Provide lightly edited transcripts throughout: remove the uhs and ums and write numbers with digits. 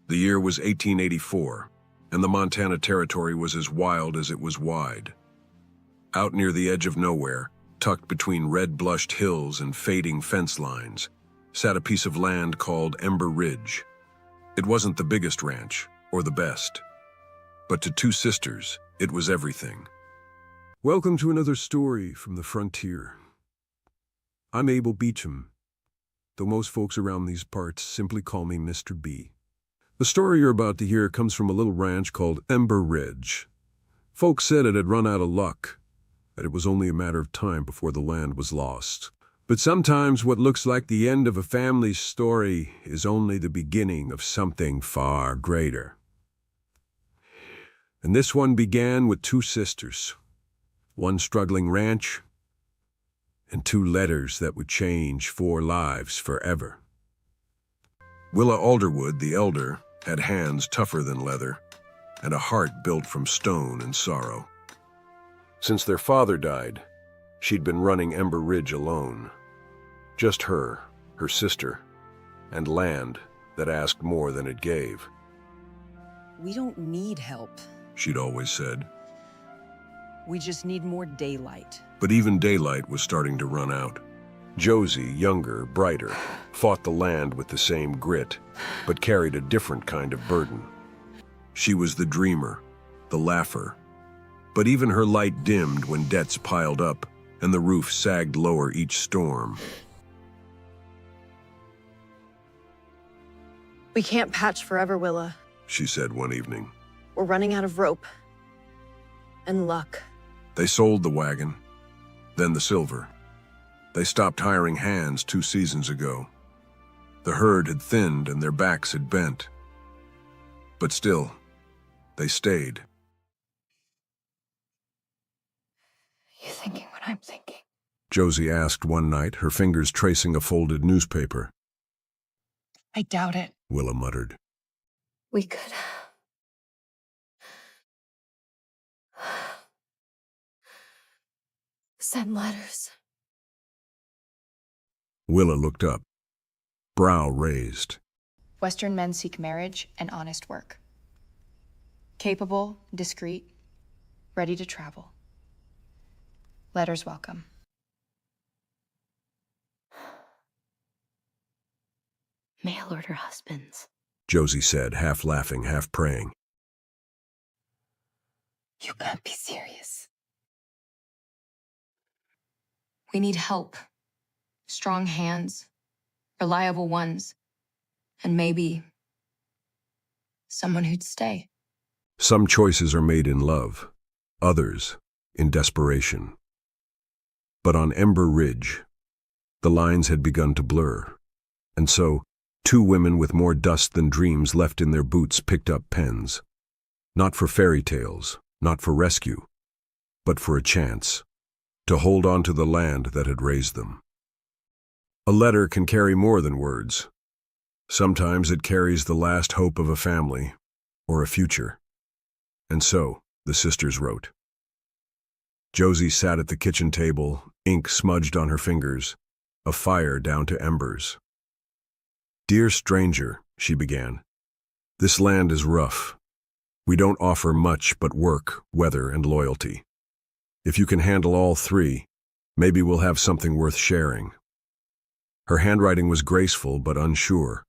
The year was 1884, and the Montana Territory was as wild as it was wide. Out near the edge of nowhere, tucked between red-blushed hills and fading fence lines, sat a piece of land called Ember Ridge. It wasn't the biggest ranch, or the best, but to two sisters, it was everything. Welcome to another story from the frontier. I'm Abel Beecham, though most folks around these parts simply call me Mr. B. The story you're about to hear comes from a little ranch called Ember Ridge. Folks said it had run out of luck, that it was only a matter of time before the land was lost. But sometimes what looks like the end of a family's story is only the beginning of something far greater. And this one began with two sisters, one struggling ranch, and two letters that would change 4 lives forever. Willa Alderwood, the elder, had hands tougher than leather, and a heart built from stone and sorrow. Since their father died, she'd been running Ember Ridge alone. Just her sister, and land that asked more than it gave. We don't need help. She'd always said. We just need more daylight. But even daylight was starting to run out. Josie, younger, brighter, fought the land with the same grit, but carried a different kind of burden. She was the dreamer, the laugher. But even her light dimmed when debts piled up and the roof sagged lower each storm. We can't patch forever, Willa. She said one evening. We're running out of rope. And luck. They sold the wagon, then the silver. They stopped hiring hands 2 seasons ago. The herd had thinned and their backs had bent. But still, they stayed. You thinking what I'm thinking? Josie asked one night, her fingers tracing a folded newspaper. I doubt it. Willa muttered. We could... send letters. Willa looked up, brow raised. Western men seek marriage and honest work. Capable, discreet, ready to travel. Letters welcome. Mail order husbands. Josie said, half laughing, half praying. You can't be serious. We need help. Strong hands, reliable ones, and maybe someone who'd stay. Some choices are made in love, others in desperation. But on Ember Ridge, the lines had begun to blur, and so 2 women with more dust than dreams left in their boots picked up pens. Not for fairy tales, not for rescue, but for a chance to hold on to the land that had raised them. A letter can carry more than words. Sometimes it carries the last hope of a family or a future. And so, the sisters wrote. Josie sat at the kitchen table, ink smudged on her fingers, a fire down to embers. Dear stranger, she began, this land is rough. We don't offer much but work, weather, and loyalty. If you can handle all 3, maybe we'll have something worth sharing. Her handwriting was graceful but unsure,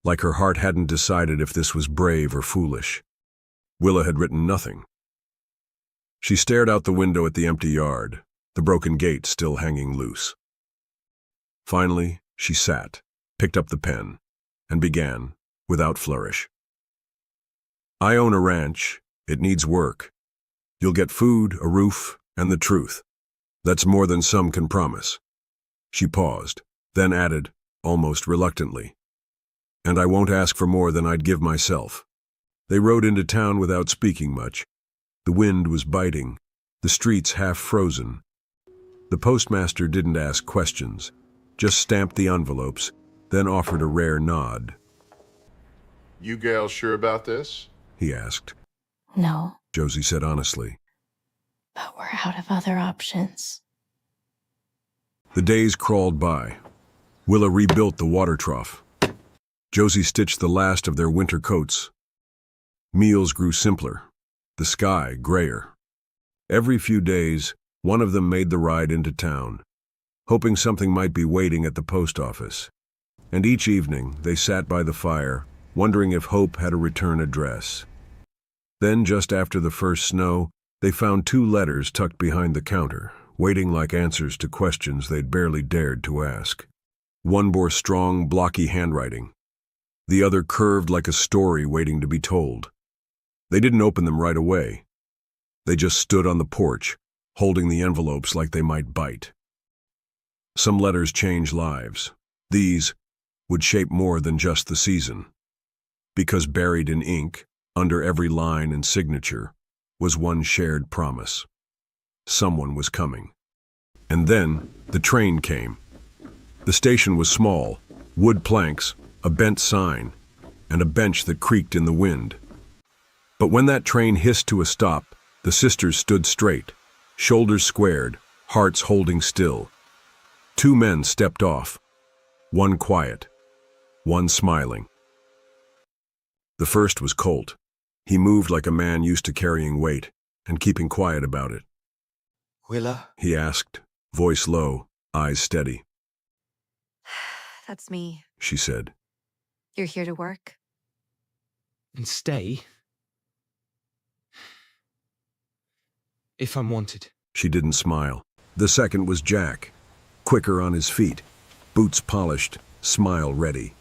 like her heart hadn't decided if this was brave or foolish. Willa had written nothing. She stared out the window at the empty yard, the broken gate still hanging loose. Finally, she sat, picked up the pen, and began, without flourish. I own a ranch. It needs work. You'll get food, a roof, and the truth. That's more than some can promise. She paused, then added, almost reluctantly, and I won't ask for more than I'd give myself. They rode into town without speaking much. The wind was biting, the streets half frozen. The postmaster didn't ask questions, just stamped the envelopes, then offered a rare nod. You gals sure about this? He asked. No, Josie said honestly. but we're out of other options. The days crawled by. Willa rebuilt the water trough, Josie stitched the last of their winter coats. Meals grew simpler, the sky grayer. Every few days, one of them made the ride into town, hoping something might be waiting at the post office. And each evening, they sat by the fire, wondering if hope had a return address. Then, just after the first snow, they found 2 letters tucked behind the counter, waiting like answers to questions they'd barely dared to ask. One bore strong, blocky handwriting. The other curved like a story waiting to be told. They didn't open them right away. They just stood on the porch, holding the envelopes like they might bite. Some letters change lives. These would shape more than just the season. Because buried in ink, under every line and signature, was one shared promise. Someone was coming. And then the train came. The station was small, wood planks, a bent sign, and a bench that creaked in the wind. But when that train hissed to a stop, the sisters stood straight, shoulders squared, hearts holding still. 2 men stepped off, one quiet, one smiling. The first was Colt. He moved like a man used to carrying weight and keeping quiet about it. Willa? He asked, voice low, eyes steady. That's me. She said. You're here to work? And stay? If I'm wanted. She didn't smile. The second was Jack, quicker on his feet, boots polished, smile ready.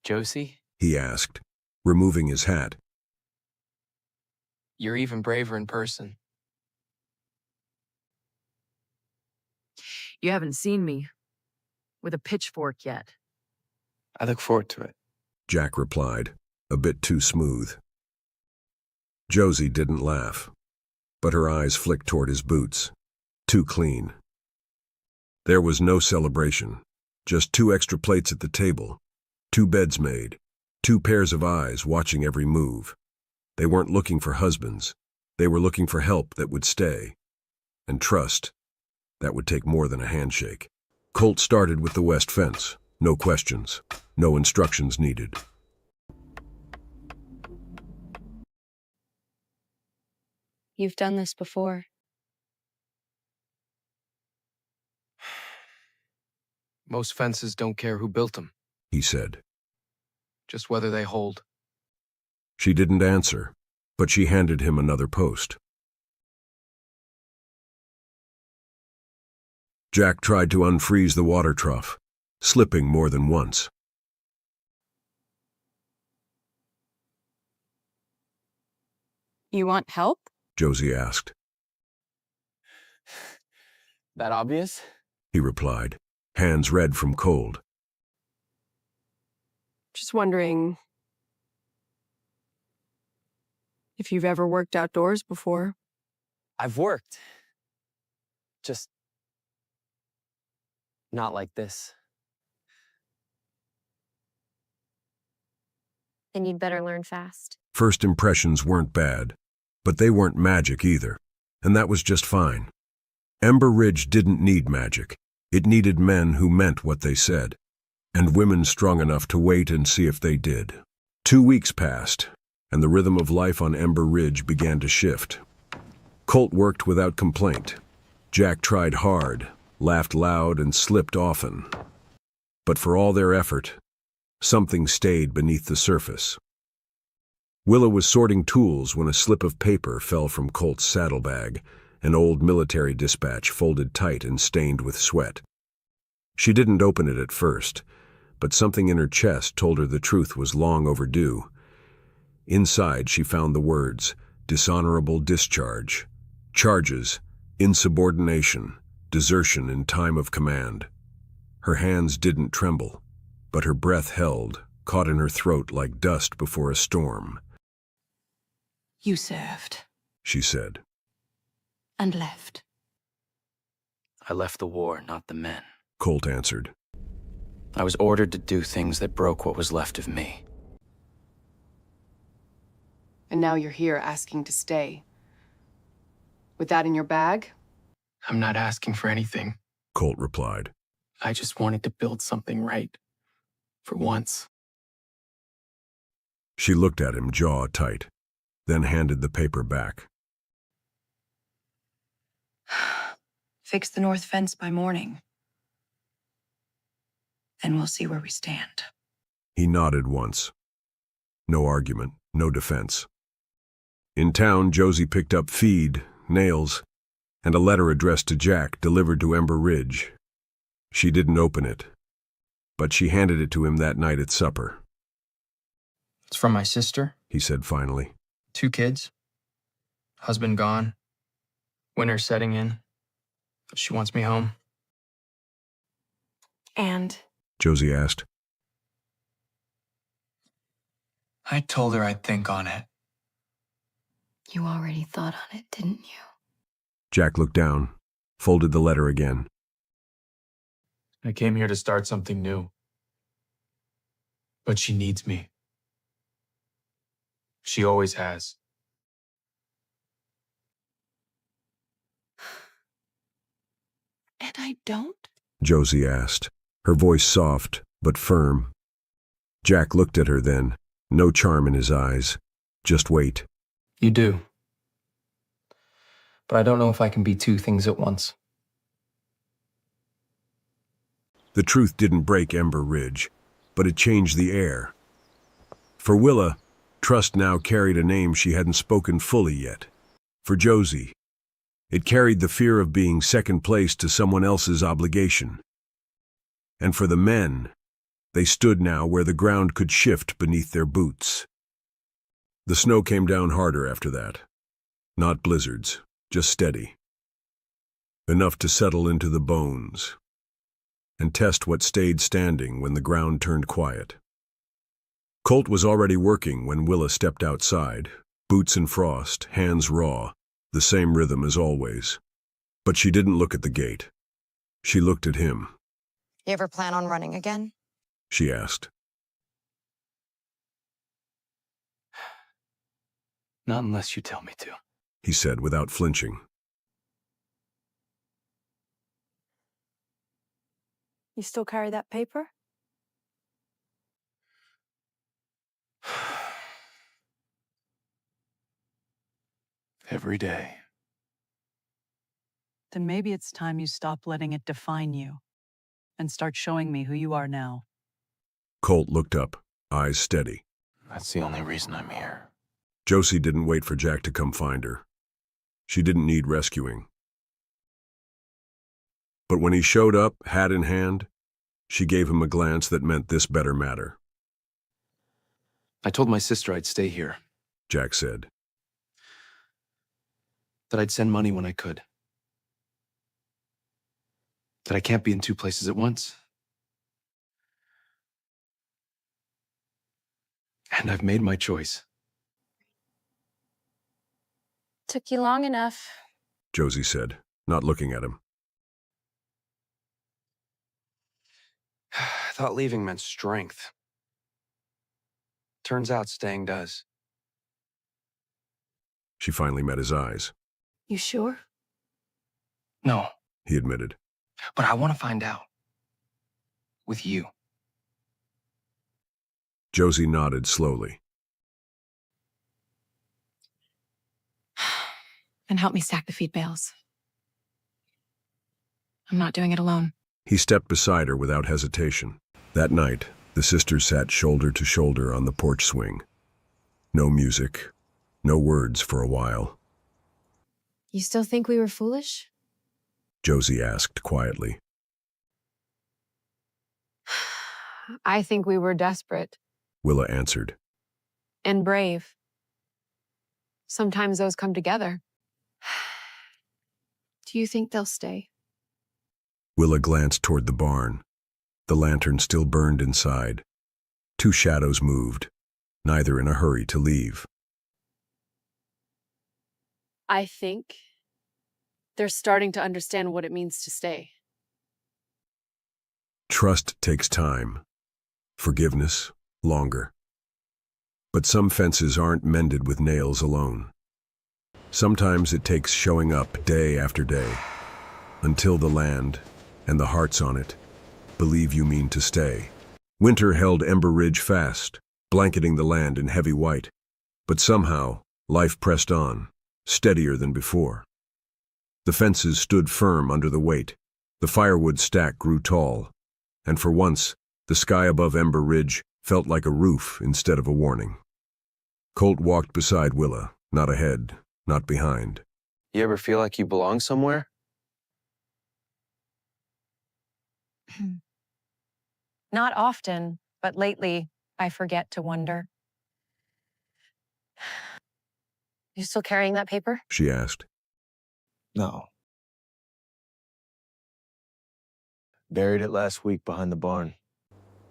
Josie, He asked, removing his hat. you're even braver in person. You haven't seen me with a pitchfork yet. I look forward to it. Jack replied, a bit too smooth. Josie didn't laugh, but her eyes flicked toward his boots. Too clean. There was no celebration, just 2 extra plates at the table, 2 beds made, 2 pairs of eyes watching every move. They weren't looking for husbands. They were looking for help that would stay. And trust that would take more than a handshake. Colt started with the west fence. No questions, no instructions needed. You've done this before. Most fences don't care who built them, He said. just whether they hold. She didn't answer, but she handed him another post. Jack tried to unfreeze the water trough, slipping more than once. You want help? Josie asked. That obvious? He replied, hands red from cold. Just wondering if you've ever worked outdoors before. I've worked. Just not like this. Then you'd better learn fast. First impressions weren't bad, but they weren't magic either, and that was just fine. Ember Ridge didn't need magic. It needed men who meant what they said, and women strong enough to wait and see if they did. 2 weeks passed, and the rhythm of life on Ember Ridge began to shift. Colt worked without complaint. Jack tried hard, laughed loud, and slipped often. But for all their effort, something stayed beneath the surface. Willa was sorting tools when a slip of paper fell from Colt's saddlebag, an old military dispatch folded tight and stained with sweat. She didn't open it at first, but something in her chest told her the truth was long overdue. Inside, she found the words, dishonorable discharge, charges, insubordination, desertion in time of command. Her hands didn't tremble, but her breath held, caught in her throat like dust before a storm. You served She said. and left. I left the war, not the men. Colt answered. I was ordered to do things that broke what was left of me. And now you're here asking to stay. With that in your bag? I'm not asking for anything. Colt replied. I just wanted to build something right. For once. She looked at him, jaw tight, then handed the paper back. Fix the north fence by morning. Then we'll see where we stand. He nodded once. No argument, no defense. In town, Josie picked up feed, nails, and a letter addressed to Jack delivered to Ember Ridge. She didn't open it, but she handed it to him that night at supper. It's from my sister. He said finally. 2 kids. Husband gone. Winter setting in. She wants me home. And? Josie asked. I told her I'd think on it. You already thought on it, didn't you? Jack looked down, folded the letter again. I came here to start something new. But she needs me. She always has. And I don't? Josie asked, her voice soft but firm. Jack looked at her then, no charm in his eyes. Just wait. You do. But I don't know if I can be 2 things at once. The truth didn't break Ember Ridge, but it changed the air. For Willa, trust now carried a name she hadn't spoken fully yet. For Josie, it carried the fear of being second place to someone else's obligation. And for the men, they stood now where the ground could shift beneath their boots. The snow came down harder after that. Not blizzards, just steady. Enough to settle into the bones and test what stayed standing when the ground turned quiet. Colt was already working when Willa stepped outside, boots in frost, hands raw, the same rhythm as always. But she didn't look at the gate. She looked at him. You ever plan on running again? She asked. Not unless you tell me to. He said without flinching. You still carry that paper? Every day. Then maybe it's time you stop letting it define you and start showing me who you are now. Colt looked up, eyes steady. That's the only reason I'm here. Josie didn't wait for Jack to come find her. She didn't need rescuing. But when he showed up, hat in hand, she gave him a glance that meant this better matter. I told my sister I'd stay here, Jack said. that I'd send money when I could, that I can't be in 2 places at once. And I've made my choice. Took you long enough. Josie said, not looking at him. I thought leaving meant strength. Turns out staying does. She finally met his eyes. You sure? No, He admitted. but I want to find out. With you. Josie nodded slowly. And help me stack the feed bales. I'm not doing it alone. He stepped beside her without hesitation. That night, the sisters sat shoulder to shoulder on the porch swing. No music, no words for a while. You still think we were foolish? Josie asked quietly. I think we were desperate. Willa answered. And brave. Sometimes those come together. Do you think they'll stay? Willa glanced toward the barn. The lantern still burned inside. 2 shadows moved, neither in a hurry to leave. I think they're starting to understand what it means to stay. Trust takes time. Forgiveness, longer. But some fences aren't mended with nails alone. Sometimes it takes showing up day after day, until the land, and the hearts on it, believe you mean to stay. Winter held Ember Ridge fast, blanketing the land in heavy white. But somehow, life pressed on, steadier than before. The fences stood firm under the weight, the firewood stack grew tall, and for once, the sky above Ember Ridge felt like a roof instead of a warning. Colt walked beside Willa, not ahead, not behind. You ever feel like you belong somewhere? Not often, but lately, I forget to wonder. You still carrying that paper? She asked. No. Buried it last week behind the barn.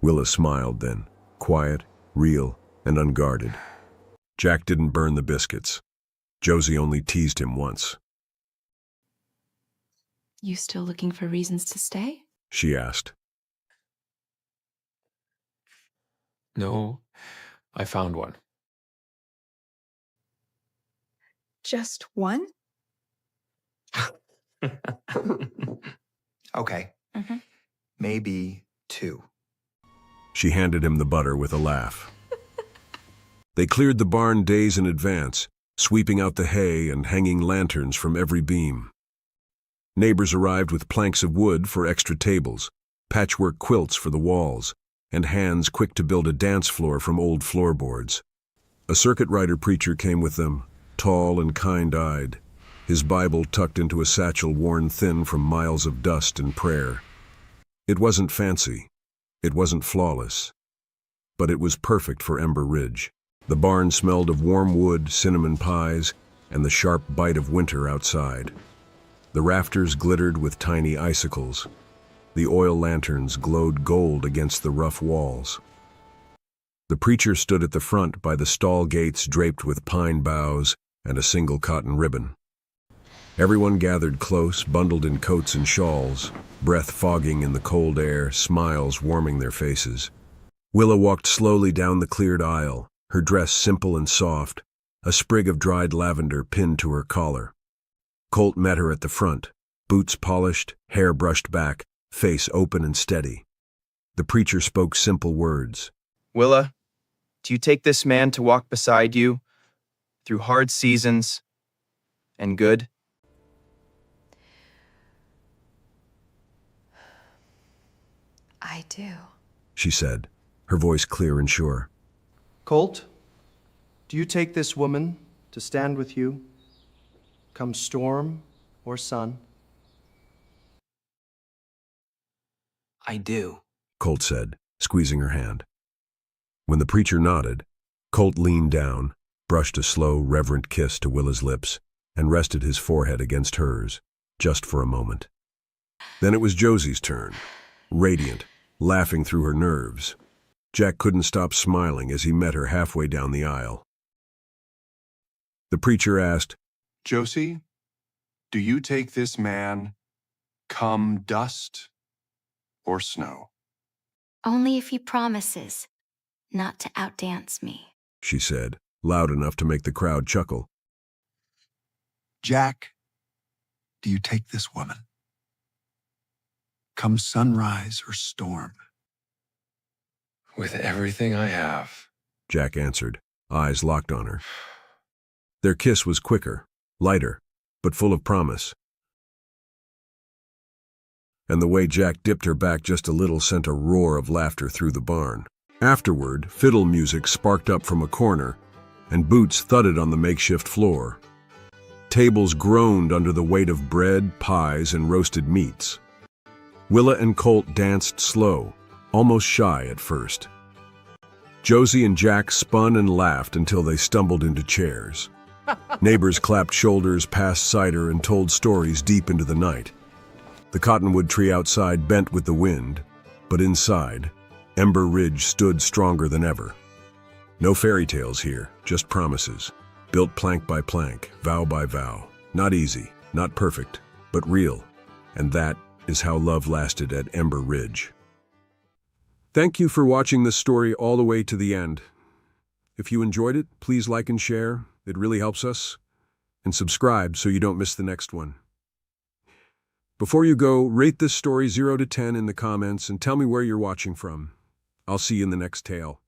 Willa smiled then, quiet, real, and unguarded. Jack didn't burn the biscuits. Josie only teased him once. You still looking for reasons to stay? She asked. No, I found one. Just one? Okay. Maybe 2. She handed him the butter with a laugh. They cleared the barn days in advance, sweeping out the hay and hanging lanterns from every beam. Neighbors arrived with planks of wood for extra tables, patchwork quilts for the walls, and hands quick to build a dance floor from old floorboards. A circuit rider preacher came with them, tall and kind-eyed, his Bible tucked into a satchel worn thin from miles of dust and prayer. It wasn't fancy. It wasn't flawless. But it was perfect for Ember Ridge. The barn smelled of warm wood, cinnamon pies, and the sharp bite of winter outside. The rafters glittered with tiny icicles. The oil lanterns glowed gold against the rough walls. The preacher stood at the front by the stall gates draped with pine boughs and a single cotton ribbon. Everyone gathered close, bundled in coats and shawls, breath fogging in the cold air, smiles warming their faces. Willa walked slowly down the cleared aisle, her dress simple and soft, a sprig of dried lavender pinned to her collar. Colt met her at the front, boots polished, hair brushed back, face open and steady. The preacher spoke simple words. Willa, do you take this man to walk beside you through hard seasons and good? I do. She said, her voice clear and sure. Colt, do you take this woman to stand with you, come storm or sun? I do. Colt said, squeezing her hand. When the preacher nodded, Colt leaned down, brushed a slow, reverent kiss to Willa's lips, and rested his forehead against hers, just for a moment. Then it was Josie's turn, radiant, laughing through her nerves. Jack couldn't stop smiling as he met her halfway down the aisle. The preacher asked, Josie, do you take this man, come dust or snow? Only if he promises not to outdance me. She said, loud enough to make the crowd chuckle. Jack, do you take this woman? Come sunrise or storm? With everything I have. Jack answered, eyes locked on her. Their kiss was quicker, lighter, but full of promise. And the way Jack dipped her back just a little sent a roar of laughter through the barn. Afterward, fiddle music sparked up from a corner, and boots thudded on the makeshift floor. Tables groaned under the weight of bread, pies, and roasted meats. Willa and Colt danced slow, almost shy at first. Josie and Jack spun and laughed until they stumbled into chairs. Neighbors clapped shoulders, passed cider, and told stories deep into the night. The cottonwood tree outside bent with the wind, but inside, Ember Ridge stood stronger than ever. No fairy tales here, just promises, built plank by plank, vow by vow. Not easy, not perfect, but real. And that is how love lasted at Ember Ridge. Thank you for watching this story all the way to the end. If you enjoyed it, please like and share. It really helps us. And subscribe so you don't miss the next one. Before you go, rate this story 0 to 10 in the comments and tell me where you're watching from. I'll see you in the next tale.